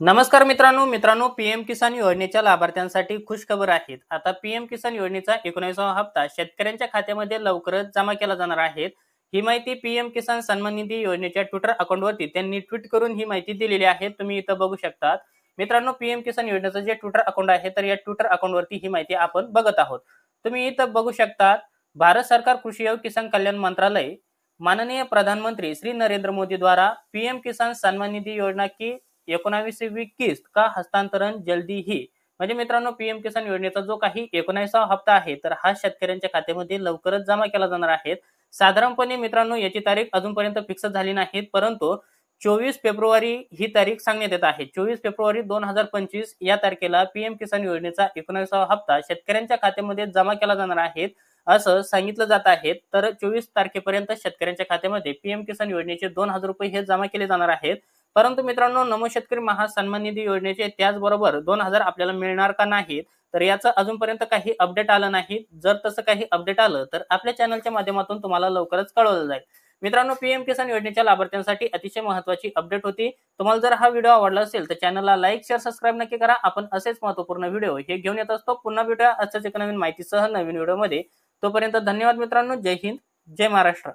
नमस्कार मित्रांनो पीएम किसान योजनेच्या लाभार्थ्यांसाठी खुशखबर आहेत। आता पीएम किसान योजनेचा 19वा हप्ता शेतकऱ्यांच्या खात्यामध्ये लवकरच जमा केला जाणार आहे। ही माहिती पीएम किसान सन्मान निधी योजनेच्या ट्विटर अकाउंटवरती त्यांनी ट्विट करून ही माहिती दिलेली आहे। तुम्ही इथं बघू शकता। मित्रांनो, पीएम किसान योजनेचं जे ट्विटर अकाउंट आहे तर या ट्विटर अकाउंटवरती ही माहिती आपण बघत आहोत। तुम्ही इथं बघू शकता, भारत सरकार कृषी एवं किसान कल्याण मंत्रालय माननीय प्रधानमंत्री श्री नरेंद्र मोदी द्वारा पीएम किसान सन्मान निधी योजना की 19वी किस्त का हस्तांतरण जल्दी ही। म्हणजे मित्रांनो, पीएम किसान योजनेचा जो काही 19वा हप्ता आहे तर हा शेतकऱ्यांच्या खात्यामध्ये लवकरच जमा केला जाणार आहे। साधारणपणे मित्रांनो, याची तारीख अजूनपर्यंत फिक्स झाली नाही, परंतु 24 फेब्रुवारी ही तारीख सांगण्यात येत आहे। 24 फेब्रुवारी 2025 या तारखेला पीएम किसान योजनेचा 19वा हप्ता शेतकऱ्यांच्या खात्यामध्ये जमा केला जाणार आहे असं सांगितलं जात आहे। तर 24 तारखेपर्यंत शेतकऱ्यांच्या खात्यामध्ये पीएम किसान योजनेचे 2000 रुपये हे जमा केले जाणार आहेत। परंतु मित्रांनो, नमो शेतकरी महासन्मान निधी योजनेचे त्याचबरोबर 2000 आपल्याला मिळणार का नाही, तर याचं अजूनपर्यंत काही अपडेट आलं नाही। जर तसं काही अपडेट आलं तर आपल्या चॅनलच्या माध्यमातून तुम्हाला लवकरच कळवलं जाईल। मित्रांनो, पीएम किसान योजनेच्या लाभार्थ्यांसाठी अतिशय महत्त्वाची अपडेट होती। तुम्हाला जर हा व्हिडिओ आवडला असेल तर चॅनलला लाईक, शेअर, सबस्क्राईब नक्की करा। आपण असेच महत्त्वपूर्ण व्हिडिओ हे घेऊन येत असतो। पुन्हा भेटूया अशाच एका नवीन माहितीसह नवीन व्हिडिओमध्ये। तोपर्यंत धन्यवाद मित्रांनो। जय हिंद, जय महाराष्ट्र।